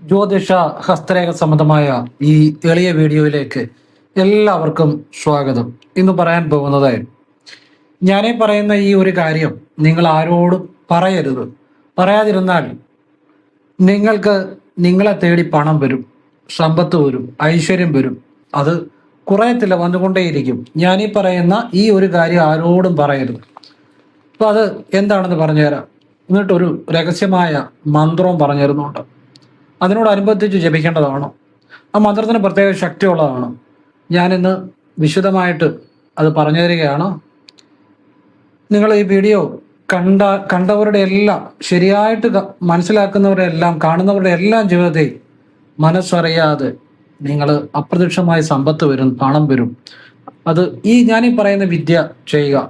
ജ്യോതിഷ ഹസ്തരേഖ സംബന്ധമായ ഈ എളിയ വീഡിയോയിലേക്ക് എല്ലാവർക്കും സ്വാഗതം. ഇന്ന് പറയാൻ പോകുന്നത്, ഞാനീ പറയുന്ന ഈ ഒരു കാര്യം നിങ്ങൾ ആരോടും പറയരുത്. പറയാതിരുന്നാൽ നിങ്ങൾക്ക് നിങ്ങളെ തേടി പണം വരും, സമ്പത്ത് വരും, ഐശ്വര്യം വരും. അത് കുറയത്തില്ല, വന്നുകൊണ്ടേയിരിക്കും. ഞാനീ പറയുന്ന ഈ ഒരു കാര്യം ആരോടും പറയരുത്. അപ്പൊ അത് എന്താണെന്ന് പറഞ്ഞുതരാം. എന്നിട്ടൊരു രഹസ്യമായ മന്ത്രവും പറഞ്ഞു തരുന്നുണ്ട്. അതിനോടനുബന്ധിച്ച് ജപിക്കേണ്ടതാണ്. ആ മന്ത്രത്തിന് പ്രത്യേക ശക്തിയുള്ളതാണ്. ഞാനിന്ന് വിശദമായിട്ട് അത് പറഞ്ഞു തരികയാണ്. നിങ്ങൾ ഈ വീഡിയോ കണ്ടവരുടെ എല്ലാം, ശരിയായിട്ട് മനസ്സിലാക്കുന്നവരുടെ എല്ലാം, കാണുന്നവരുടെ എല്ലാം ജീവിതത്തിൽ മനസ്സറിയാതെ നിങ്ങൾ അപ്രത്യക്ഷമായ സമ്പത്ത് വരും, പണം വരും. അത് ഞാനീ പറയുന്ന വിദ്യ ചെയ്യുക.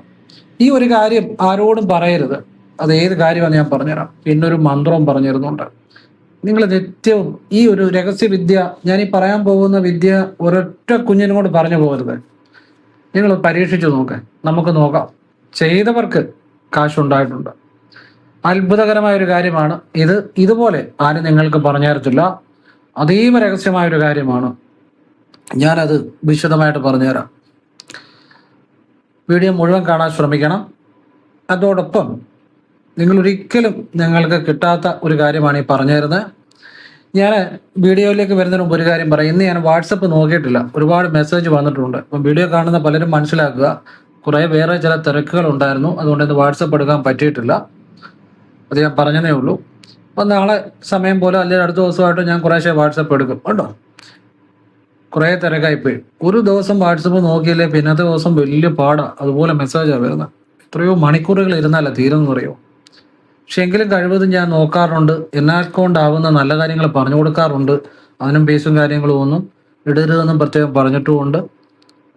ഈ ഒരു കാര്യം ആരോടും പറയരുത്. അത് ഏത് കാര്യമാണെന്ന് ഞാൻ പറഞ്ഞുതരാം. പിന്നെ ഒരു മന്ത്രവും പറഞ്ഞു തരുന്നുണ്ട്. നിങ്ങൾ നിത്യവും ഈ ഒരു രഹസ്യവിദ്യ, ഞാൻ ഈ പറയാൻ പോകുന്ന വിദ്യ ഒരൊറ്റ കുഞ്ഞിനും കൂടെ പറഞ്ഞു പോകരുത്. നിങ്ങൾ പരീക്ഷിച്ചു നോക്കാം. നമുക്ക് നോക്കാം. ചെയ്തവർക്ക് കാശുണ്ടായിട്ടുണ്ട്. അത്ഭുതകരമായ ഒരു കാര്യമാണ് ഇത്. ഇതുപോലെ ആരും നിങ്ങൾക്ക് പറഞ്ഞു തരത്തില്ല. അതീവ രഹസ്യമായ ഒരു കാര്യമാണ്. ഞാനത് വിശദമായിട്ട് പറഞ്ഞുതരാം. വീഡിയോ മുഴുവൻ കാണാൻ ശ്രമിക്കണം. അതോടൊപ്പം നിങ്ങൾ ഒരിക്കലും നിങ്ങൾക്ക് കിട്ടാത്ത ഒരു കാര്യമാണ് ഈ പറഞ്ഞു തരുന്നത്. ഞാൻ വീഡിയോയിലേക്ക് വരുന്നതിന് മുമ്പ് ഒരു കാര്യം പറയാം. ഇന്ന് ഞാൻ വാട്സപ്പ് നോക്കിയിട്ടില്ല. ഒരുപാട് മെസ്സേജ് വന്നിട്ടുണ്ട്. അപ്പം വീഡിയോ കാണുന്ന പലരും മനസ്സിലാക്കുക, കുറേ വേറെ ചില തിരക്കുകൾ ഉണ്ടായിരുന്നു. അതുകൊണ്ട് ഇന്ന് വാട്സപ്പ് എടുക്കാൻ പറ്റിയിട്ടില്ല. അത് ഞാൻ പറഞ്ഞതേ ഉള്ളൂ. അപ്പം നാളെ സമയം പോലെ അല്ലെങ്കിൽ അടുത്ത ദിവസമായിട്ട് ഞാൻ കുറേശ്ശെ വാട്സപ്പ് എടുക്കും കേട്ടോ. കുറേ തിരക്കായിപ്പോയി. ഒരു ദിവസം വാട്സപ്പ് നോക്കിയില്ലേ പിന്നത്തെ ദിവസം വലിയ പാടാണ്. അതുപോലെ മെസ്സേജാണ് വരുന്നത്. എത്രയോ മണിക്കൂറുകൾ ഇരുന്നല്ല തീരെന്ന് പറയുമോ. പക്ഷെ എങ്കിലും കഴിവതും ഞാൻ നോക്കാറുണ്ട്. എന്നെക്കൊണ്ടാവുന്ന നല്ല കാര്യങ്ങൾ പറഞ്ഞു കൊടുക്കാറുണ്ട്. അതിനും ഫീസും കാര്യങ്ങളും ഒന്നും ഇടരുതെന്നും പ്രത്യേകം പറഞ്ഞിട്ടുമുണ്ട്.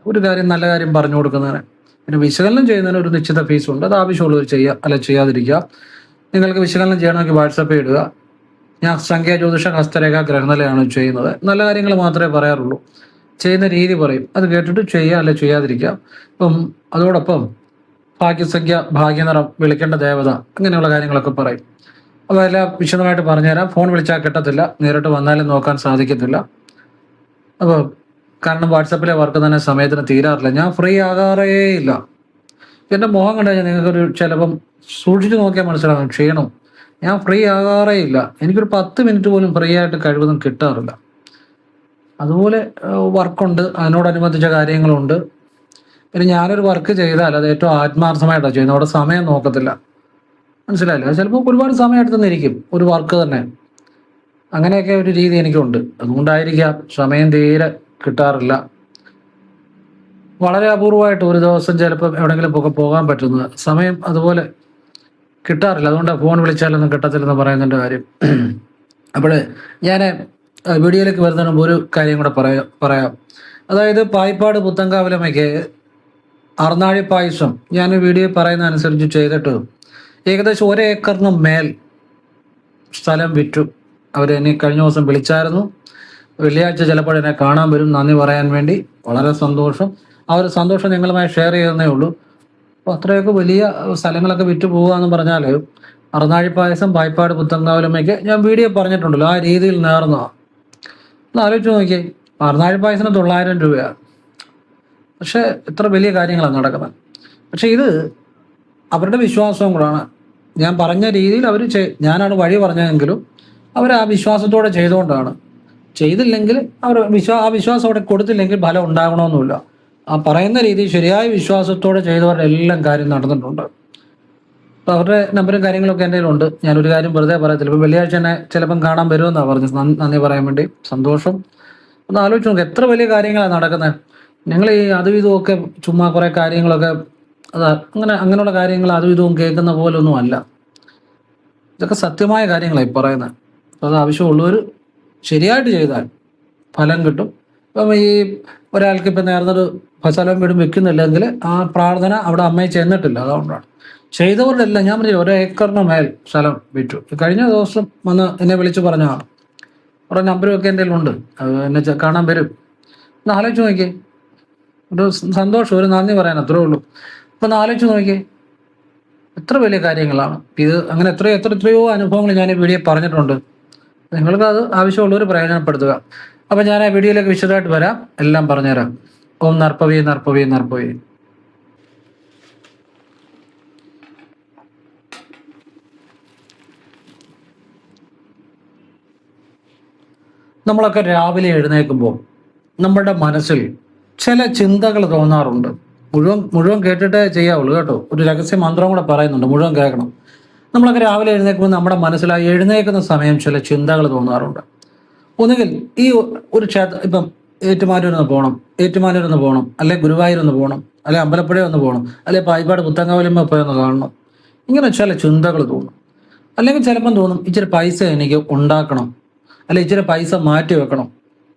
ഒരു കാര്യം, നല്ല കാര്യം പറഞ്ഞു കൊടുക്കുന്നതിന്. പിന്നെ വിശകലനം ചെയ്യുന്നതിന് ഒരു നിശ്ചിത ഫീസുണ്ട്. അത് ആവശ്യമുള്ളവർ ചെയ്യുക, അല്ല ചെയ്യാതിരിക്കുക. നിങ്ങൾക്ക് വിശകലനം ചെയ്യണമെങ്കിൽ വാട്സപ്പിൽ ഇടുക. ഞാൻ സംഖ്യാ ജ്യോതിഷ ഹസ്തരേഖ ഗ്രഹനിലയാണ് ചെയ്യുന്നത്. നല്ല കാര്യങ്ങൾ മാത്രമേ പറയാറുള്ളൂ. ചെയ്യുന്ന രീതി പറയും. അത് കേട്ടിട്ട് ചെയ്യുക, അല്ല ചെയ്യാതിരിക്കുക. ഇപ്പം അതോടൊപ്പം ഭാഗ്യസംഖ്യ, ഭാഗ്യനിറം, വിളിക്കേണ്ട ദേവത, അങ്ങനെയുള്ള കാര്യങ്ങളൊക്കെ പറയും. അതെല്ലാം വിശദമായിട്ട് പറഞ്ഞുതരാം. ഫോൺ വിളിച്ചാൽ കിട്ടത്തില്ല, നേരിട്ട് വന്നാലും നോക്കാൻ സാധിക്കത്തില്ല. അപ്പോൾ കാരണം വാട്സപ്പിലെ വർക്ക് തന്നെ സമയത്തിന് തീരാറില്ല. ഞാൻ ഫ്രീ ആകാറേ ഇല്ല. എൻ്റെ മുഖം കണ്ടു കഴിഞ്ഞാൽ നിങ്ങൾക്കൊരു ചിലപ്പം സൂക്ഷിച്ച് നോക്കിയാൽ മനസ്സിലാകും ക്ഷീണം. ഞാൻ ഫ്രീ ആകാറേ ഇല്ല. എനിക്കൊരു 10 മിനിറ്റ് പോലും ഫ്രീ ആയിട്ട് കഴിവതും കിട്ടാറില്ല. അതുപോലെ വർക്കുണ്ട്, അതിനോടനുബന്ധിച്ച കാര്യങ്ങളുണ്ട്. പിന്നെ ഞാനൊരു വർക്ക് ചെയ്താൽ അത് ഏറ്റവും ആത്മാർത്ഥമായിട്ടാണ് ചെയ്യുന്നത്. അവിടെ സമയം നോക്കത്തില്ല. മനസ്സിലായില്ല. ചിലപ്പോൾ ഒരുപാട് സമയം എടുത്തെന്നിരിക്കും ഒരു വർക്ക് തന്നെ. അങ്ങനെയൊക്കെ ഒരു രീതി എനിക്കുണ്ട്. അതുകൊണ്ടായിരിക്കാം സമയം തീരെ കിട്ടാറില്ല. വളരെ അപൂർവമായിട്ട് ഒരു ദിവസം ചിലപ്പോൾ എവിടെയെങ്കിലും പോകാൻ പറ്റുന്നത്. സമയം അതുപോലെ കിട്ടാറില്ല. അതുകൊണ്ട് ഫോൺ വിളിച്ചാലൊന്നും കിട്ടത്തില്ലെന്ന് പറയുന്നതിൻ്റെ കാര്യം. അപ്പോൾ ഞാൻ വീഡിയോയിലേക്ക് വരുന്നതിന് മുമ്പ് ഒരു കാര്യം കൂടെ പറയാം. അതായത് പായിപ്പാട് പുത്തങ്കാവിലമ്മയ്ക്ക് അർന്നാഴി പായസം ഞാൻ വീഡിയോ പറയുന്ന അനുസരിച്ച് ചെയ്തിട്ട് ഏകദേശം 1 ഏക്കറിന് മേൽ സ്ഥലം വിറ്റു. അവരെന്നെ കഴിഞ്ഞ ദിവസം വിളിച്ചായിരുന്നു. വെള്ളിയാഴ്ച ചിലപ്പോൾ എന്നെ കാണാൻ വരും, നന്ദി പറയാൻ വേണ്ടി. വളരെ സന്തോഷം. ആ ഒരു സന്തോഷം നിങ്ങളുമായി ഷെയർ ചെയ്യുന്നേ ഉള്ളൂ. അപ്പോൾ അത്രയൊക്കെ വലിയ സ്ഥലങ്ങളൊക്കെ വിറ്റ് പോകുക എന്ന് പറഞ്ഞാൽ അർന്നാഴി പായസം പായിപ്പാട് പുത്തങ്കാവിലമ്മയ്ക്ക് ഞാൻ വീഡിയോ പറഞ്ഞിട്ടുണ്ടല്ലോ, ആ രീതിയിൽ നേർന്നതാണ്. ഒന്ന് ആലോചിച്ച് നോക്കിയേ. അർന്നാഴി പായസത്തിന് 900 രൂപയാണ്. പക്ഷെ എത്ര വലിയ കാര്യങ്ങളാണ് നടക്കുന്നത്. പക്ഷെ ഇത് അവരുടെ വിശ്വാസവും കൂടാണ്. ഞാൻ പറഞ്ഞ രീതിയിൽ അവർ ഞാനാണ് വഴി പറഞ്ഞതെങ്കിലും അവർ ആ വിശ്വാസത്തോടെ ചെയ്തുകൊണ്ടാണ്. ചെയ്തില്ലെങ്കിൽ ആ വിശ്വാസം അവിടെ കൊടുത്തില്ലെങ്കിൽ ഫലം ഉണ്ടാകണമെന്നില്ല. ആ പറയുന്ന രീതി ശരിയായ വിശ്വാസത്തോടെ ചെയ്തവരുടെ എല്ലാം കാര്യം നടന്നിട്ടുണ്ട്. അപ്പോൾ അവരുടെ നമ്പറും കാര്യങ്ങളൊക്കെ എൻ്റെ കയ്യിലുണ്ട്. ഞാനൊരു കാര്യം വെറുതെ പറയത്തില്ല. ഇപ്പോൾ വെള്ളിയാഴ്ച തന്നെ ചിലപ്പം കാണാൻ വരുമെന്നാണ് പറഞ്ഞത്. നന്ദി പറയാൻ വേണ്ടി. സന്തോഷം. ഒന്ന് ആലോചിച്ച് നോക്കുക, എത്ര വലിയ കാര്യങ്ങളാണ് നടക്കുന്നത്. നിങ്ങൾ ഈ അതും ഇതുമൊക്കെ ചുമ്മാ കുറേ കാര്യങ്ങളൊക്കെ അങ്ങനെയുള്ള കാര്യങ്ങൾ അതും ഇതും കേൾക്കുന്ന പോലൊന്നും അല്ല. ഇതൊക്കെ സത്യമായ കാര്യങ്ങളാണ് ഈ പറയുന്നത്. അപ്പോൾ അത് ആവശ്യമുള്ളവർ ശരിയായിട്ട് ചെയ്താൽ ഫലം കിട്ടും. ഇപ്പം ഈ ഒരാൾക്ക് ഇപ്പം നേർന്നൊരു സ്ഥലം വീടും വെക്കുന്നില്ലെങ്കിൽ ആ പ്രാർത്ഥന അവിടെ അമ്മയെ ചെന്നിട്ടില്ല. അതുകൊണ്ടാണ്. ചെയ്തവരുടെ എല്ലാം ഞാൻ പറഞ്ഞു 1 ഏക്കറിന് മേൽ സ്ഥലം വിറ്റു. കഴിഞ്ഞ ദിവസം വന്ന് എന്നെ വിളിച്ച് പറഞ്ഞതാണ്. കുറേ നമ്പരും ഒക്കെ എൻ്റെ കയ്യിലുണ്ട്. അത് എന്നെ കാണാൻ വരും. ഒന്ന് ആലോചിച്ച് നോക്കിയേ. ഒരു സന്തോഷം, ഒരു നന്ദി പറയാൻ, അത്രേ ഉള്ളൂ. അപ്പം ഒന്ന് ആലോചിച്ച് നോക്കിയേ, എത്ര വലിയ കാര്യങ്ങളാണ് ഇത്. അങ്ങനെ എത്രയോ അനുഭവങ്ങൾ ഞാൻ ഈ വീഡിയോ പറഞ്ഞിട്ടുണ്ട്. നിങ്ങൾക്ക് അത് ആവശ്യമുള്ളവർ പ്രയോജനപ്പെടുത്തുക. അപ്പം ഞാൻ ആ വീഡിയോയിലേക്ക് വിശദമായിട്ട് വരാം, എല്ലാം പറഞ്ഞുതരാം. ഓം നർപ്പവി നർപ്പവി നർപ്പവി. നമ്മളൊക്കെ രാവിലെ എഴുന്നേൽക്കുമ്പോൾ നമ്മുടെ മനസ്സിൽ ചില ചിന്തകൾ തോന്നാറുണ്ട്. മുഴുവൻ കേട്ടിട്ടേ ചെയ്യാവുള്ളൂ കേട്ടോ. ഒരു രഹസ്യ മന്ത്രം കൂടെ പറയുന്നുണ്ട്, മുഴുവൻ കേൾക്കണം. നമ്മളൊക്കെ രാവിലെ എഴുന്നേൽക്കുമ്പോൾ നമ്മുടെ മനസ്സിൽ ആ എഴുന്നേൽക്കുന്ന സമയം ചില ചിന്തകൾ തോന്നാറുണ്ട്. ഒന്നുകിൽ ഈ ഒരു ഇപ്പം ഏറ്റുമാനൂരൊന്ന് പോകണം, അല്ലെ ഗുരുവായൂരൊന്ന് പോകണം, അല്ലെ അമ്പലപ്പുഴ ഒന്ന് പോകണം, അല്ലെ പായിപ്പാട് പുത്തങ്കാവലിന്മേൽ പോയി ഒന്ന് കാണണം. ഇങ്ങനെ ചില ചിന്തകൾ തോന്നും. അല്ലെങ്കിൽ ചിലപ്പം തോന്നും ഇച്ചിരി പൈസ എനിക്ക് ഉണ്ടാക്കണം, അല്ലെ ഇച്ചിരി പൈസ മാറ്റി വെക്കണം,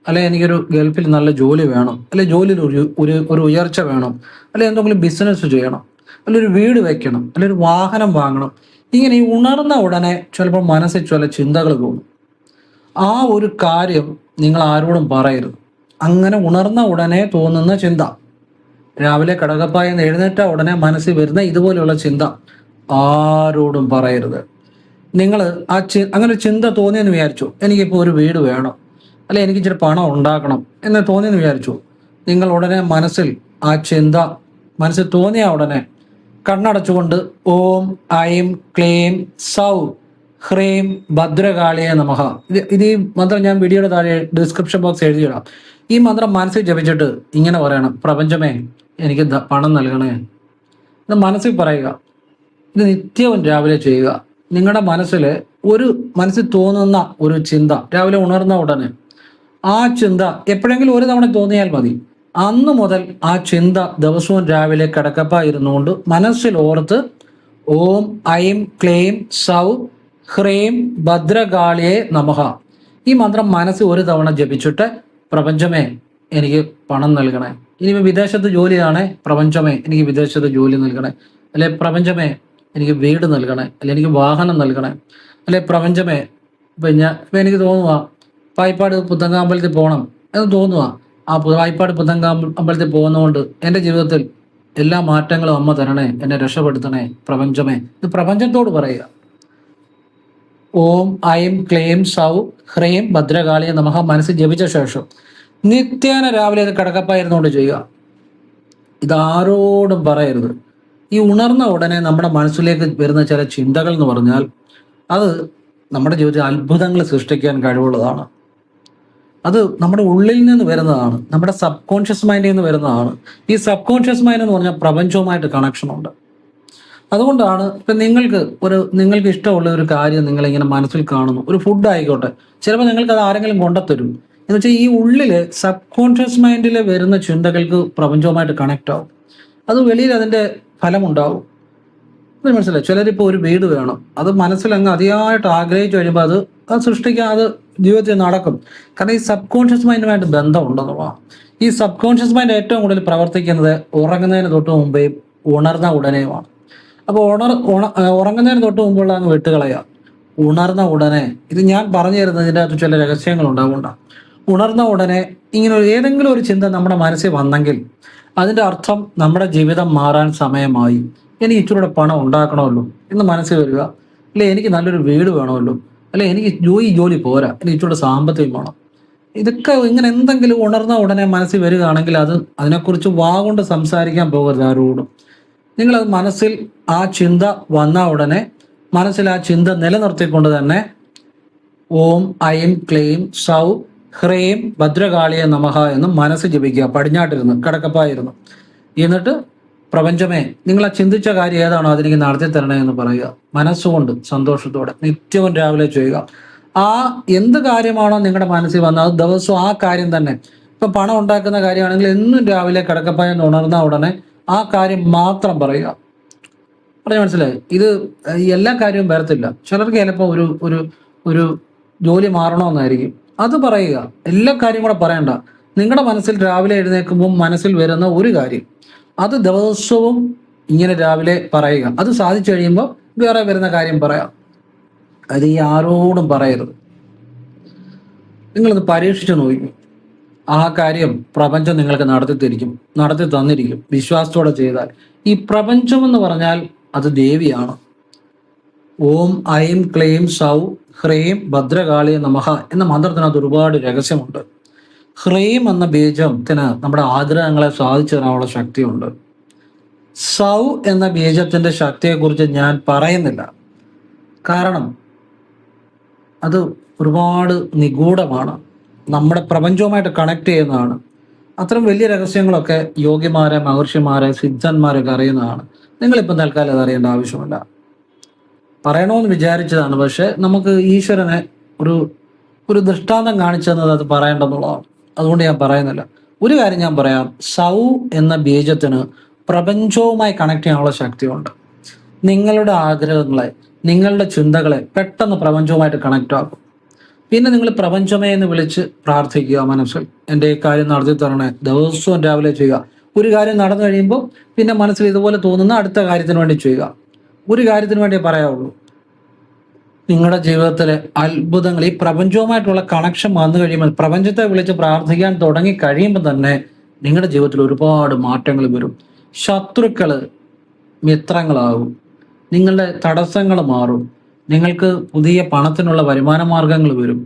അല്ലെ എനിക്കൊരു ഗൾഫിൽ നല്ല ജോലി വേണം, അല്ലെ ജോലിയിൽ ഒരു ഉയർച്ച വേണം, അല്ലെ എന്തെങ്കിലും ബിസിനസ് ചെയ്യണം, അല്ലെ ഒരു വീട് വെക്കണം, അല്ലെ ഒരു വാഹനം വാങ്ങണം. ഇങ്ങനെ ഈ ഉണർന്ന ഉടനെ ചിലപ്പോൾ മനസ്സിൽ ചില ചിന്തകൾ തോന്നും. ആ ഒരു കാര്യം നിങ്ങൾ ആരോടും പറയരുത്. അങ്ങനെ ഉണർന്ന ഉടനെ തോന്നുന്ന ചിന്ത, രാവിലെ കടകപ്പായെന്ന് എഴുന്നേറ്റ ഉടനെ മനസ്സിൽ വരുന്ന ഇതുപോലെയുള്ള ചിന്ത ആരോടും പറയരുത്. നിങ്ങൾ അങ്ങനെ ഒരു ചിന്ത തോന്നിയെന്ന് വിചാരിച്ചു, എനിക്കിപ്പോൾ ഒരു വീട് വേണം, അല്ലെ എനിക്ക് ഇച്ചിരി പണം ഉണ്ടാക്കണം എന്ന് തോന്നിയെന്ന് വിചാരിച്ചു. നിങ്ങൾ ഉടനെ മനസ്സിൽ ആ ചിന്ത മനസ്സിൽ തോന്നിയ ഉടനെ കണ്ണടച്ചുകൊണ്ട് ഓം ഐം ക്ലീം സൗ ഹ്രീം ഭദ്രകാളിയെ നമഃ, ഇത് ഈ മന്ത്രം ഞാൻ വീഡിയോയുടെ താഴെ ഡിസ്ക്രിപ്ഷൻ ബോക്സ് എഴുതിയിടാം. ഈ മന്ത്രം മനസ്സിൽ ജപിച്ചിട്ട് ഇങ്ങനെ പറയണം, പ്രപഞ്ചമേ എനിക്ക് പണം നൽകണേ എന്ന് മനസ്സിൽ പറയുക. ഇത് നിത്യവും രാവിലെ ചെയ്യുക. നിങ്ങളുടെ മനസ്സിൽ തോന്നുന്ന ഒരു ചിന്ത രാവിലെ ഉണർന്ന ഉടനെ ആ ചിന്ത എപ്പോഴെങ്കിലും ഒരു തവണ തോന്നിയാൽ മതി. അന്ന് മുതൽ ആ ചിന്ത ദിവസവും രാവിലെ കിടക്കപ്പായിരുന്നുകൊണ്ട് മനസ്സിൽ ഓർത്ത് ഓം ഐം ക്ലീം സൗ ഹ്രീം ഭദ്രകാളിയെ നമഃ ഈ മന്ത്രം മനസ്സിൽ ഒരു തവണ ജപിച്ചിട്ട് പ്രപഞ്ചമേ എനിക്ക് പണം നൽകണേ. ഇനി വിദേശത്ത് ജോലിയാണേ, പ്രപഞ്ചമേ എനിക്ക് വിദേശത്ത് ജോലി നൽകണേ, അല്ലെ പ്രപഞ്ചമേ എനിക്ക് വീട് നൽകണേ, അല്ലെ എനിക്ക് വാഹനം നൽകണേ, അല്ലെ പ്രപഞ്ചമേ ഇപ്പം എനിക്ക് തോന്നുക പായിപ്പാട് പുത്തങ്കാമ്പലത്തിൽ പോകണം എന്ന് തോന്നുക. ആ പായിപ്പാട് പുത്തങ്കാമ്പലത്തിൽ പോകുന്നതുകൊണ്ട് എൻ്റെ ജീവിതത്തിൽ എല്ലാ മാറ്റങ്ങളും അമ്മ തരണേ, എന്നെ രക്ഷപ്പെടുത്തണേ പ്രപഞ്ചമേ. ഇത് പ്രപഞ്ചത്തോട് പറയുക. ഓം ഐം ക്ലീം സൗ ഹ്രീം ഭദ്രകാളിയെ നമഃ മനസ്സിൽ ജപിച്ച ശേഷം നിത്യേന രാവിലെ ഇത് കിടക്കപ്പായിരുന്നുകൊണ്ട് ചെയ്യുക. ഇതാരോടും പറയരുത്. ഈ ഉണർന്ന ഉടനെ നമ്മുടെ മനസ്സിലേക്ക് വരുന്ന ചില ചിന്തകൾ എന്ന് പറഞ്ഞാൽ അത് നമ്മുടെ ജീവിതത്തിൽ അത്ഭുതങ്ങൾ സൃഷ്ടിക്കാൻ കഴിവുള്ളതാണ്. അത് നമ്മുടെ ഉള്ളിൽ നിന്ന് വരുന്നതാണ്, നമ്മുടെ സബ് കോൺഷ്യസ് മൈൻഡിൽ നിന്ന് വരുന്നതാണ്. ഈ സബ് കോൺഷ്യസ് മൈൻഡ് എന്ന് പറഞ്ഞാൽ പ്രപഞ്ചവുമായിട്ട് കണക്ഷൻ ഉണ്ട്. അതുകൊണ്ടാണ് ഇപ്പം നിങ്ങൾക്ക് ഇഷ്ടമുള്ള ഒരു കാര്യം നിങ്ങളിങ്ങനെ മനസ്സിൽ കാണുന്നു, ഒരു ഫുഡ് ആയിക്കോട്ടെ, ചിലപ്പോൾ നിങ്ങൾക്ക് അത് ആരെങ്കിലും കൊണ്ടുത്തരും. എന്ന് വെച്ചാൽ ഈ ഉള്ളില് സബ് കോൺഷ്യസ് മൈൻഡിൽ വരുന്ന ചിന്തകൾക്ക് പ്രപഞ്ചവുമായിട്ട് കണക്ട് ആവും. അത് വെളിയിൽ അതിൻ്റെ ഫലമുണ്ടാവും. അത് മനസ്സിലായി. ചിലരിപ്പോൾ ഒരു വീട് വേണം, അത് മനസ്സിലങ്ങ് അതിയായിട്ട് ആഗ്രഹിച്ചു കഴിയുമ്പോൾ അത് സൃഷ്ടിക്കാൻ അത് ജീവിതത്തിൽ നടക്കും. കാരണം ഈ സബ് കോൺഷ്യസ് മൈൻഡുമായിട്ട് ബന്ധമുണ്ടെന്നുള്ളതാണ്. ഈ സബ് കോൺഷ്യസ് മൈൻഡ് ഏറ്റവും കൂടുതൽ പ്രവർത്തിക്കുന്നത് ഉറങ്ങുന്നതിന് തൊട്ട് മുമ്പേ ഉണർന്ന ഉടനെയുമാണ്. അപ്പോൾ ഉറങ്ങുന്നതിന് തൊട്ട് മുമ്പുള്ള അങ്ങ് വെട്ടുകളയുക. ഉണർന്ന ഉടനെ ഇത് ഞാൻ പറഞ്ഞു തരുന്നതിൻ്റെ അകത്ത് ചില രഹസ്യങ്ങൾ ഉണ്ടാകൊണ്ടാണ്. ഉണർന്ന ഉടനെ ഇങ്ങനെ ഏതെങ്കിലും ഒരു ചിന്ത നമ്മുടെ മനസ്സിൽ വന്നെങ്കിൽ അതിൻ്റെ അർത്ഥം നമ്മുടെ ജീവിതം മാറാൻ സമയമായി. എനിക്ക് ഇച്ചിരൂടെ പണം ഉണ്ടാക്കണമല്ലോ എന്ന് മനസ്സിൽ വരിക. അല്ലെ എനിക്ക് നല്ലൊരു വീട് വേണമല്ലോ, അല്ലെ എനിക്ക് ജോലി പോരാ, എനിക്ക് ഇച്ചിരൂടെ സാമ്പത്തികം വേണം. ഇതൊക്കെ ഇങ്ങനെ എന്തെങ്കിലും ഉണർന്ന ഉടനെ മനസ്സിൽ വരികയാണെങ്കിൽ അതിനെക്കുറിച്ച് കൊണ്ട് സംസാരിക്കാൻ പോകരുത് ആരോടും. നിങ്ങളത് മനസ്സിൽ ആ ചിന്ത വന്ന ഉടനെ മനസ്സിൽ ആ ചിന്ത നിലനിർത്തിക്കൊണ്ട് തന്നെ ഓം ഐം ക്ലീം സൗ ഹ്രീം ഭദ്രകാളിയെ നമഃ എന്ന് മനസ്സ് ജപിക്കുക. പടിഞ്ഞാട്ടിരുന്ന് കിടക്കപ്പായിരുന്നു. എന്നിട്ട് പ്രപഞ്ചമേ നിങ്ങൾ ആ ചിന്തിച്ച കാര്യം ഏതാണോ അതെനിക്ക് നടത്തി തരണേ എന്ന് പറയുക. മനസ്സുകൊണ്ട് സന്തോഷത്തോടെ നിത്യവും രാവിലെ ചെയ്യുക. ആ എന്ത് കാര്യമാണോ നിങ്ങളുടെ മനസ്സിൽ വന്നത് അത് ദിവസവും ആ കാര്യം തന്നെ. ഇപ്പം പണം ഉണ്ടാക്കുന്ന കാര്യമാണെങ്കിൽ എന്നും രാവിലെ കിടക്കപ്പായെന്ന് ഉണർന്ന ഉടനെ ആ കാര്യം മാത്രം പറയുക. പറഞ്ഞ മനസ്സിലായി. ഇത് എല്ലാ കാര്യവും വരത്തില്ല. ചിലർക്ക് ചിലപ്പോൾ ഒരു ജോലി മാറണമെന്നായിരിക്കും, അത് പറയുക. എല്ലാ കാര്യം കൂടെ പറയണ്ട. നിങ്ങളുടെ മനസ്സിൽ രാവിലെ എഴുന്നേൽക്കുമ്പോൾ മനസ്സിൽ വരുന്ന ഒരു കാര്യം അത് ദിവസവും ഇങ്ങനെ രാവിലെ പറയുക. അത് സാധിച്ചു കഴിയുമ്പോൾ വേറെ വരുന്ന കാര്യം പറയാം. അത് ഈ ആരോടും പറയരുത്. നിങ്ങളിത് പരീക്ഷിച്ച് നോക്കും. ആ കാര്യം പ്രപഞ്ചം നിങ്ങൾക്ക് നടത്തി തന്നിരിക്കും വിശ്വാസത്തോടെ ചെയ്താൽ. ഈ പ്രപഞ്ചം എന്ന് പറഞ്ഞാൽ അത് ദേവിയാണ്. ഓം ഐം ക്ലീം സൗ ഹ്രീം ഭദ്രകാളിയ നമഃ എന്ന മന്ത്രത്തിനകത്ത് ഒരുപാട് രഹസ്യമുണ്ട്. ഹ്രീം എന്ന ബീജത്തിന് നമ്മുടെ ആഗ്രഹങ്ങളെ സാധിച്ചു തരാനുള്ള ശക്തിയുണ്ട്. സൗ എന്ന ബീജത്തിന്റെ ശക്തിയെക്കുറിച്ച് ഞാൻ പറയുന്നില്ല, കാരണം അത് ഒരുപാട് നിഗൂഢമാണ്, നമ്മുടെ പ്രപഞ്ചവുമായിട്ട് കണക്ട് ചെയ്യുന്നതാണ്. അത്തരം വലിയ രഹസ്യങ്ങളൊക്കെ യോഗിമാരെ, മഹർഷിമാരെ, സിദ്ധന്മാരൊക്കെ അറിയുന്നതാണ്. നിങ്ങളിപ്പം തൽക്കാലം അത് അറിയേണ്ട ആവശ്യമില്ല. പറയണമെന്ന് വിചാരിച്ചതാണ്, പക്ഷെ നമുക്ക് ഈശ്വരനെ ഒരു ഒരു ദൃഷ്ടാന്തം കാണിച്ചു തന്നത് അത് പറയേണ്ടെന്നുള്ളതാണ്. അതുകൊണ്ട് ഞാൻ പറയുന്നില്ല. ഒരു കാര്യം ഞാൻ പറയാം, സൗ എന്ന ബീജത്തിന് പ്രപഞ്ചവുമായി കണക്ട് ചെയ്യാനുള്ള ശക്തിയുണ്ട്. നിങ്ങളുടെ ആഗ്രഹങ്ങളെ, നിങ്ങളുടെ ചിന്തകളെ പെട്ടെന്ന് പ്രപഞ്ചവുമായിട്ട് കണക്റ്റ് ആക്കും. പിന്നെ നിങ്ങൾ പ്രപഞ്ചമേ എന്ന് വിളിച്ച് പ്രാർത്ഥിക്കുക മനസ്സിൽ, എൻ്റെ ഈ കാര്യം നടത്തി തരണേ, ദിവസവും രാവിലെ ചെയ്യുക. ഒരു കാര്യം നടന്നു കഴിയുമ്പോൾ പിന്നെ മനസ്സിൽ ഇതുപോലെ തോന്നുന്ന അടുത്ത കാര്യത്തിന് വേണ്ടി ചെയ്യുക. ഒരു കാര്യത്തിന് വേണ്ടി പറയാവുള്ളൂ. നിങ്ങളുടെ ജീവിതത്തിലെ അത്ഭുതങ്ങൾ, ഈ പ്രപഞ്ചവുമായിട്ടുള്ള കണക്ഷൻ വന്നു കഴിയുമ്പോൾ, പ്രപഞ്ചത്തെ വിളിച്ച് പ്രാർത്ഥിക്കാൻ തുടങ്ങി കഴിയുമ്പോൾ തന്നെ നിങ്ങളുടെ ജീവിതത്തിൽ ഒരുപാട് മാറ്റങ്ങൾ വരും. ശത്രുക്കള് മിത്രങ്ങളാകും, നിങ്ങളുടെ തടസ്സങ്ങൾ മാറും, നിങ്ങൾക്ക് പുതിയ പണത്തിനുള്ള വരുമാന മാർഗങ്ങൾ വരും,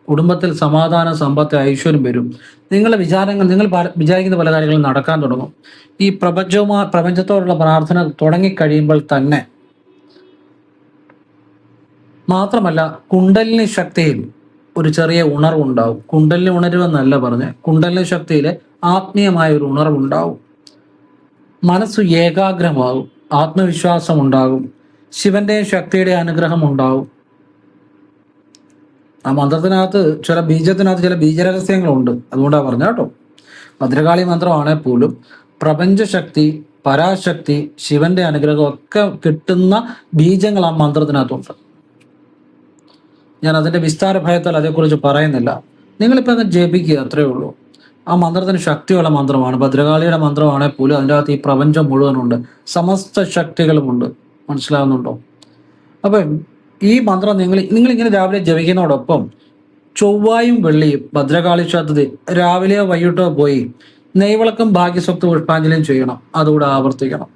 കുടുംബത്തിൽ സമാധാന, സമ്പത്ത്, ഐശ്വര്യം വരും. നിങ്ങളുടെ വിചാരങ്ങൾ, നിങ്ങൾ വിചാരിക്കുന്ന പല കാര്യങ്ങളും നടക്കാൻ തുടങ്ങും. ഈ പ്രപഞ്ചത്തോടുള്ള പ്രാർത്ഥന തുടങ്ങിക്കഴിയുമ്പോൾ തന്നെ. മാത്രമല്ല, കുണ്ടലിനി ശക്തിയിൽ ഒരു ചെറിയ ഉണർവുണ്ടാവും. കുണ്ടലിനി ഉണരുവെന്നല്ല പറഞ്ഞ്, കുണ്ടലിനി ശക്തിയിലെ ആത്മീയമായ ഒരു ഉണർവുണ്ടാവും. മനസ്സ് ഏകാഗ്രമാകും, ആത്മവിശ്വാസം ഉണ്ടാകും, ശിവന്റെ ശക്തിയുടെ അനുഗ്രഹം ഉണ്ടാവും. ആ മന്ത്രത്തിനകത്ത് ചില ബീജരഹസ്യങ്ങളുണ്ട്, അതുകൊണ്ടാണ് പറഞ്ഞ കേട്ടോ. ഭദ്രകാളി മന്ത്രമാണെങ്കിൽ പോലും പ്രപഞ്ചശക്തി, പരാശക്തി, ശിവന്റെ അനുഗ്രഹം ഒക്കെ കിട്ടുന്ന ബീജങ്ങൾ ആ മന്ത്രത്തിനകത്തുണ്ട്. ഞാൻ അതിന്റെ വിസ്താര ഭയത്താൽ അതേക്കുറിച്ച് പറയുന്നില്ല. നിങ്ങളിപ്പോൾ അങ്ങ് ജപിക്കുക, അത്രയേ ഉള്ളൂ. ആ മന്ത്രത്തിന് ശക്തിയുള്ള മന്ത്രമാണ്. ഭദ്രകാളിയുടെ മന്ത്രമാണെങ്കിൽ പോലും അതിൻ്റെ അകത്ത് ഈ പ്രപഞ്ചം മുഴുവനുണ്ട്, സമസ്ത ശക്തികളുമുണ്ട്. മനസ്സിലാവുന്നുണ്ടോ? അപ്പം ഈ മന്ത്രം നിങ്ങളിങ്ങനെ രാവിലെ ജപിക്കുന്നതോടൊപ്പം ചൊവ്വായും വെള്ളിയും ഭദ്രകാളി ക്ഷേത്രത്തിൽ രാവിലെയോ വൈകിട്ടോ പോയി നെയ്വിളക്കം, ഭാഗ്യസ്വത്ത്, പുഷ്പാഞ്ജലിയും ചെയ്യണം. അതുകൂടെ ആവർത്തിക്കണം.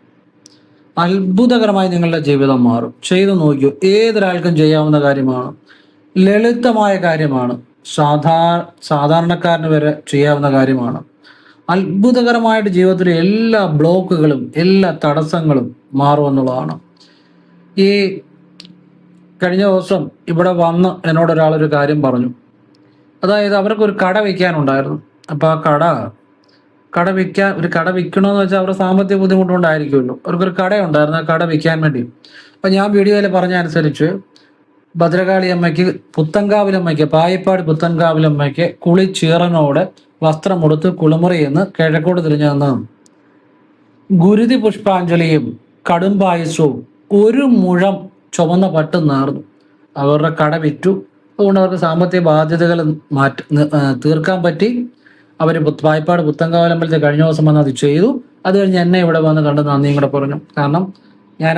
അത്ഭുതകരമായി നിങ്ങളുടെ ജീവിതം മാറും. ചെയ്തു നോക്കൂ. ഏതൊരാൾക്കും ചെയ്യാവുന്ന കാര്യമാണ്, ലളിതമായ കാര്യമാണ്, സാധാരണക്കാരന് വരെ ചെയ്യാവുന്ന കാര്യമാണ്. അത്ഭുതകരമായിട്ട് ജീവിതത്തിലെ എല്ലാ ബ്ലോക്കുകളും, എല്ലാ തടസ്സങ്ങളും മാറുമെന്നുള്ളതാണ്. ഈ കഴിഞ്ഞ ദിവസം ഇവിടെ വന്ന് എന്നോട് ഒരാളൊരു കാര്യം പറഞ്ഞു. അതായത് അവർക്കൊരു കട വയ്ക്കാനുണ്ടായിരുന്നു. അപ്പോൾ ആ കട വിൽക്കണമെന്ന് വെച്ചാൽ അവരുടെ സാമ്പത്തിക ബുദ്ധിമുട്ടുകൊണ്ടായിരിക്കുമല്ലോ. അവർക്കൊരു കടയുണ്ടായിരുന്നു, ആ കട വിൽക്കാൻ വേണ്ടി. അപ്പം ഞാൻ വീഡിയോയിൽ പറഞ്ഞ അനുസരിച്ച് ഭദ്രകാളി അമ്മയ്ക്ക്, പുത്തൻകാവിലമ്മയ്ക്ക്, പായിപ്പാട് പുത്തൻകാവിലമ്മയ്ക്ക് കുളിച്ചീറനോടെ വസ്ത്രമുടുത്ത് കുളിമുറിയെന്ന് കിഴക്കോട് തിരിഞ്ഞു നിന്ന് ഗുരുതി പുഷ്പാഞ്ജലിയും കടും പായസവും ഒരു മുഴം ചുവന്ന പട്ടും നേർന്നു. അവരുടെ കട വിറ്റു. അതുകൊണ്ട് അവർക്ക് സാമ്പത്തിക ബാധ്യതകൾ തീർക്കാൻ പറ്റി. അവർ പായിപ്പാട് പുത്തൻകാവിലമ്പലത്തിൽ കഴിഞ്ഞ ദിവസം വന്ന് അത് ചെയ്തു. അത് കഴിഞ്ഞ് എന്നെ ഇവിടെ വന്ന് കണ്ട് നന്ദിയും കൂടെ പറഞ്ഞു. കാരണം ഞാൻ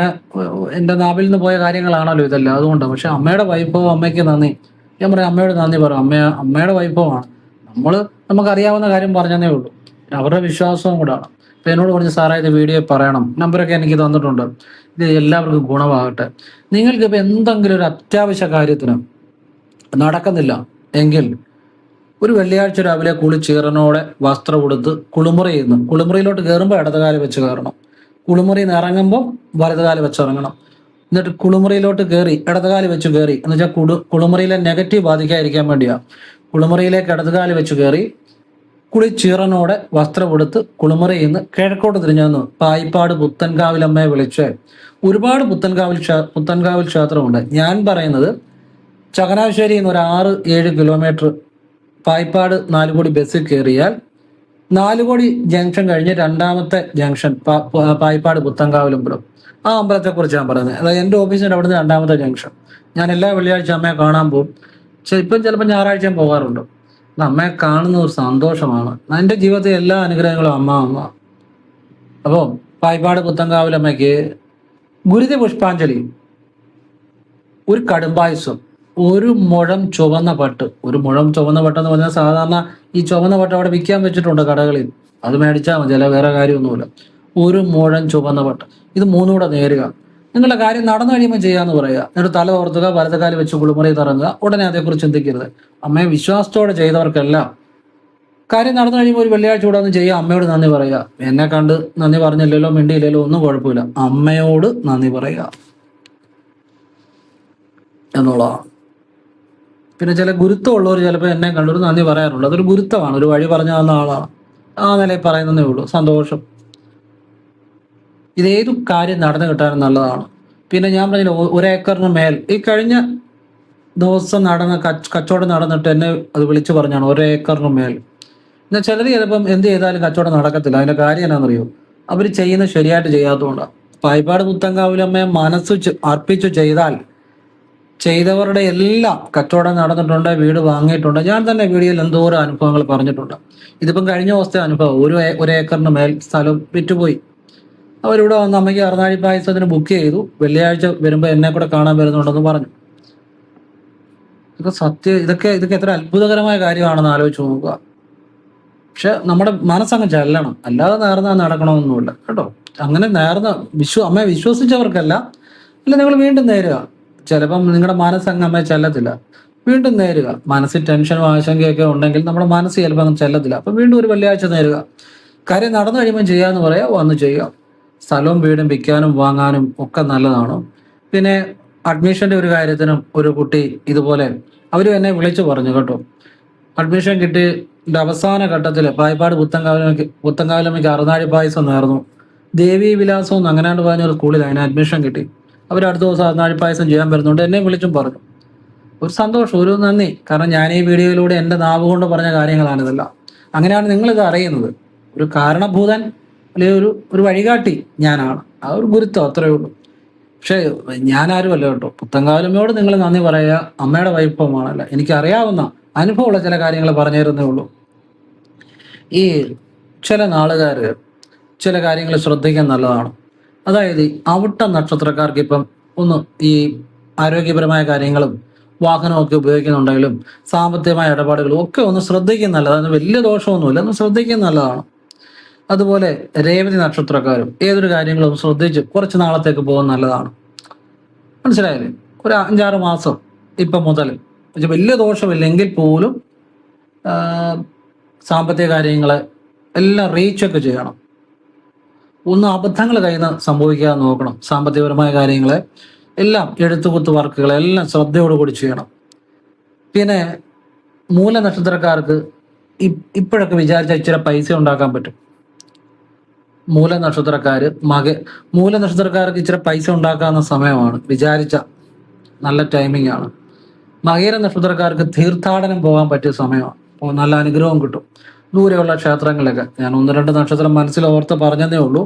എൻ്റെ നാവിൽ നിന്ന് പോയ കാര്യങ്ങളാണല്ലോ ഇതെല്ലാം, അതുകൊണ്ട്. പക്ഷെ അമ്മയുടെ വൈഭവം, അമ്മയ്ക്ക് നന്ദി. ഞാൻ പറയാം, അമ്മയോട് നന്ദി പറയും. അമ്മയുടെ വൈഭവമാണ്. നമുക്കറിയാവുന്ന കാര്യം പറഞ്ഞതേ ഉള്ളൂ. അവരുടെ വിശ്വാസവും കൂടാണ്. അപ്പം എന്നോട് പറഞ്ഞ്, സാറേ ഇത് വീഡിയോ പറയണം, നമ്പറൊക്കെ എനിക്ക് തന്നിട്ടുണ്ട്, ഇത് എല്ലാവർക്കും ഗുണമാകട്ടെ. നിങ്ങൾക്കിപ്പോൾ എന്തെങ്കിലും ഒരു അത്യാവശ്യ കാര്യത്തിന് നടക്കുന്നില്ല എങ്കിൽ ഒരു വെള്ളിയാഴ്ച രാവിലെ കുളിച്ചീറനോടെ വസ്ത്രം കൊടുത്ത് കുളിമുറിയിലോട്ട് കയറുമ്പോൾ ഇടതുകാല് വെച്ച് കയറണം. കുളിമുറിയിൽ നിന്ന് ഇറങ്ങുമ്പോൾ വലതുകാല് വെച്ച് ഇറങ്ങണം. എന്നിട്ട് കുളിമുറിയിലോട്ട് കയറി ഇടതുകാല് വെച്ച് കയറി, എന്ന് വെച്ചാൽ കുളിമുറിയിലെ നെഗറ്റീവ് ബാധിക്കാതിരിക്കാൻ വേണ്ടിയാണ്. കുളിമുറിയിലേക്ക് ഇടതുകാല് വെച്ച് കയറി കുളിച്ചീറനോടെ വസ്ത്രം കൊടുത്ത് കുളിമുറിയിൽ നിന്ന് കിഴക്കോട്ട് തിരിഞ്ഞു നിന്ന് പായിപ്പാട് പുത്തൻകാവിലമ്മയെ വിളിച്ച്, ഒരുപാട് പുത്തൻകാവിൽ ക്ഷേത്രമുണ്ട്. ഞാൻ പറയുന്നത് ചങ്ങനാശ്ശേരിയിൽ നിന്ന് ഒരു 6-7 കിലോമീറ്റർ പായിപ്പാട് 4 കോടി ബസ്സിൽ കയറിയാൽ 4 കോടി ജംഗ്ഷൻ കഴിഞ്ഞ് രണ്ടാമത്തെ ജംഗ്ഷൻ പായിപ്പാട് പുത്തൻകാവിലമ്പലം. ആ അമ്പലത്തെക്കുറിച്ച് ഞാൻ പറയുന്നത്. അതായത് എൻ്റെ ഓഫീസിൻ്റെ അവിടുന്ന് രണ്ടാമത്തെ ജംഗ്ഷൻ. ഞാൻ എല്ലാ വെള്ളിയാഴ്ച അമ്മയെ കാണാൻ പോകും. ഇപ്പം ചിലപ്പോൾ ഞായറാഴ്ചയും പോകാറുണ്ട്. അമ്മയെ കാണുന്ന ഒരു സന്തോഷമാണ്. എൻ്റെ ജീവിതത്തിൽ എല്ലാ അനുഗ്രഹങ്ങളും അമ്മ. അപ്പോൾ പായിപ്പാട് പുത്തൻകാവിലമ്മയ്ക്ക് ഗുരുതി പുഷ്പാഞ്ജലി, ഒരു കടുംപായസം, ഒരു മുഴം ചുവന്ന പട്ട്. ഒരു മുഴം ചുവന്ന പട്ടെന്ന് പറഞ്ഞാൽ സാധാരണ ഈ ചുവന്ന പട്ട് അവിടെ വിൽക്കാൻ വെച്ചിട്ടുണ്ട് കടകളിൽ, അത് മേടിച്ചാൽ മതി, അല്ല വേറെ കാര്യമൊന്നുമില്ല. ഒരു മുഴം ചുവന്ന പട്ട്, ഇത് 3 കൂടെ നേരുക. നിങ്ങളുടെ കാര്യം നടന്നു കഴിയുമ്പോൾ ചെയ്യാന്ന് പറയുക. എന്നിട്ട് തല ഓർത്തുക, വലതുകാലം വെച്ച് കുളിമുറി ഇറങ്ങുക. ഉടനെ അതേക്കുറിച്ച് ചിന്തിക്കരുത്. അമ്മയെ വിശ്വാസത്തോടെ ചെയ്തവർക്കെല്ലാം കാര്യം നടന്നു കഴിയുമ്പോൾ ഒരു വെള്ളിയാഴ്ച കൂടെ ഒന്ന് ചെയ്യുക, അമ്മയോട് നന്ദി പറയുക. എന്നെ കണ്ട് നന്ദി പറഞ്ഞില്ലല്ലോ, മിണ്ടിയില്ലല്ലോ, ഒന്നും കുഴപ്പമില്ല, അമ്മയോട് നന്ദി പറയുക എന്നുള്ളതാണ്. പിന്നെ ചില ഗുരുത്വമുള്ളവർ ചിലപ്പോൾ എന്നെ കണ്ടൊരു നന്ദി പറയാറുണ്ട്. അതൊരു ഗുരുത്വമാണ്, ഒരു വഴി പറഞ്ഞു തന്ന ആളാണ്, ആ നിലയിൽ പറയുന്നതേ ഉള്ളൂ. സന്തോഷം. ഇതേതു കാര്യം നടന്നു കിട്ടാനും നല്ലതാണ്. പിന്നെ ഞാൻ പറഞ്ഞില്ല, ഒരേക്കറിന് മേൽ ഈ കഴിഞ്ഞ ദിവസം നടന്ന കച്ചവടം നടന്നിട്ട് എന്നെ അത് വിളിച്ചു പറഞ്ഞാണ്, ഒരേക്കറിന് മേൽ. എന്നാൽ ചിലർ ചിലപ്പം എന്ത് ചെയ്താലും കച്ചവടം നടക്കത്തില്ല. അതിന്റെ കാര്യം എന്നാണെന്നറിയോ? അവർ ചെയ്യുന്നത് ശരിയായിട്ട് ചെയ്യാത്തതുകൊണ്ടാണ്. പായിപ്പാട് പുത്തങ്കാവിലമ്മയെ അർപ്പിച്ചു ചെയ്താൽ ചെയ്തവരുടെ എല്ലാം കച്ചവടം നടന്നിട്ടുണ്ട്, വീട് വാങ്ങിയിട്ടുണ്ട്. ഞാൻ തന്നെ വീഡിയോയിൽ എന്തോരം അനുഭവങ്ങൾ പറഞ്ഞിട്ടുണ്ട്. ഇതിപ്പം കഴിഞ്ഞ ദിവസത്തെ അനുഭവം. ഒരേക്കറിന് മേൽ സ്ഥലം വിറ്റുപോയി. അവരിവിടെ വന്ന് അമ്മയ്ക്ക് അറുനാഴി പായസത്തിന് ബുക്ക് ചെയ്തു. വെള്ളിയാഴ്ച വരുമ്പോൾ എന്നെ കൂടെ കാണാൻ വരുന്നുണ്ടെന്ന് പറഞ്ഞു. ഇതൊക്കെ എത്ര അത്ഭുതകരമായ കാര്യമാണെന്ന് ആലോചിച്ച് നോക്കുക. പക്ഷെ നമ്മുടെ മനസ്സങ്ങ് ചെല്ലണം, അല്ലാതെ നേർന്ന നടക്കണമെന്നൊന്നുമില്ല കേട്ടോ. അങ്ങനെ നേർന്ന അമ്മയെ വിശ്വസിച്ചവർക്കല്ല. അല്ല, നിങ്ങൾ വീണ്ടും നേരുക. ചിലപ്പം നിങ്ങളുടെ മനസ്സങ്ങ് അമ്മയെ ചെല്ലത്തില്ല, വീണ്ടും നേരുക. മനസ്സിൽ ടെൻഷനും ആശങ്കയൊക്കെ ഉണ്ടെങ്കിൽ നമ്മുടെ മനസ്സ് ചിലപ്പോൾ അങ്ങ് ചെല്ലത്തില്ല. അപ്പം വീണ്ടും ഒരു വെള്ളിയാഴ്ച നേരുക. കാര്യം നടന്നു കഴിയുമ്പോൾ ചെയ്യാന്ന് പറയാ, വന്ന് ചെയ്യുക. സ്ഥലവും വീടും വിൽക്കാനും വാങ്ങാനും ഒക്കെ നല്ലതാണ്. പിന്നെ അഡ്മിഷന്റെ ഒരു കാര്യത്തിനും ഒരു കുട്ടി ഇതുപോലെ അവരും എന്നെ വിളിച്ചു പറഞ്ഞു കേട്ടോ. അഡ്മിഷൻ കിട്ടി അവസാന ഘട്ടത്തിൽ പായിപ്പാട് പുത്തങ്കാവിലമ്മയ്ക്ക് അറുനാഴി പായസം നേർന്നു. ദേവി വിലാസം എന്ന് അങ്ങനെയാണ്ട് പറഞ്ഞൊരു സ്കൂളിൽ അതിന് അഡ്മിഷൻ കിട്ടി. അവർ അടുത്ത ദിവസം അറുനാഴി പായസം ചെയ്യാൻ വരുന്നുണ്ട്. എന്നെ വിളിച്ചും പറഞ്ഞു. ഒരു സന്തോഷം, ഒരു നന്ദി. കാരണം ഞാൻ ഈ വീഡിയോയിലൂടെ എൻ്റെ നാവ് കൊണ്ട് പറഞ്ഞ കാര്യങ്ങളാണിതെല്ലാം. അങ്ങനെയാണ് നിങ്ങളിത് അറിയുന്നത്. ഒരു കാരണഭൂതൻ അല്ലെങ്കിൽ ഒരു വഴികാട്ടി ഞാനാണ്. ആ ഒരു ഗുരുത്വം, അത്രയേ ഉള്ളൂ. പക്ഷെ ഞാനാരുമല്ല കേട്ടോ. പുത്തങ്കാവിലമ്മയോട് നിങ്ങൾ നന്ദി പറയുക, അമ്മയുടെ വൈഭവമാണല്ല. എനിക്കറിയാവുന്ന അനുഭവമുള്ള ചില കാര്യങ്ങൾ പറഞ്ഞു തരുന്നേ ഉള്ളൂ. ഈ ചില നാളുകാർ ചില കാര്യങ്ങൾ ശ്രദ്ധിക്കാൻ നല്ലതാണ്. അതായത് അവിട്ട നക്ഷത്രക്കാർക്ക് ഇപ്പം ഒന്ന് ഈ ആരോഗ്യപരമായ കാര്യങ്ങളും വാഹനമൊക്കെ ഉപയോഗിക്കുന്നുണ്ടെങ്കിലും സാമ്പത്തികമായ ഇടപാടുകളും ഒക്കെ ഒന്ന് ശ്രദ്ധിക്കുന്ന നല്ലതാണ്. അതിന് വലിയ ദോഷമൊന്നുമില്ല, ഒന്ന് ശ്രദ്ധിക്കുന്ന നല്ലതാണ്. അതുപോലെ രേവതി നക്ഷത്രക്കാരും ഏതൊരു കാര്യങ്ങളും ശ്രദ്ധിച്ച് കുറച്ച് നാളത്തേക്ക് പോകാൻ നല്ലതാണ്. മനസ്സിലായില്ലേ? ഒരു 5-6 മാസം ഇപ്പം മുതൽ വലിയ ദോഷമില്ലെങ്കിൽ പോലും സാമ്പത്തിക കാര്യങ്ങളെ എല്ലാം റീച്ചൊക്കെ ചെയ്യണം. ഒന്ന് അബദ്ധങ്ങൾ കയ്യിൽ നിന്ന് സംഭവിക്കാതെ നോക്കണം. സാമ്പത്തികപരമായ കാര്യങ്ങളെ എല്ലാം, എഴുത്തുകുത്ത് വർക്കുകളെല്ലാം ശ്രദ്ധയോടുകൂടി ചെയ്യണം. പിന്നെ മൂല നക്ഷത്രക്കാർക്ക് ഇപ്പോഴൊക്കെ വിചാരിച്ച ഇച്ചിരി പൈസ ഉണ്ടാക്കാൻ പറ്റും. മൂല നക്ഷത്രക്കാർക്ക് ഇച്ചിരി പൈസ ഉണ്ടാക്കാവുന്ന സമയമാണ്. വിചാരിച്ച നല്ല ടൈമിംഗ് ആണ്. മകര നക്ഷത്രക്കാർക്ക് തീർത്ഥാടനം പോകാൻ പറ്റിയ സമയമാണ്. അപ്പോൾ നല്ല അനുഗ്രഹം കിട്ടും. ദൂരെയുള്ള ക്ഷേത്രങ്ങളിലൊക്കെ ഞാൻ 1-2 നക്ഷത്രം മനസ്സിൽ ഓർത്ത് പറഞ്ഞതേ ഉള്ളൂ.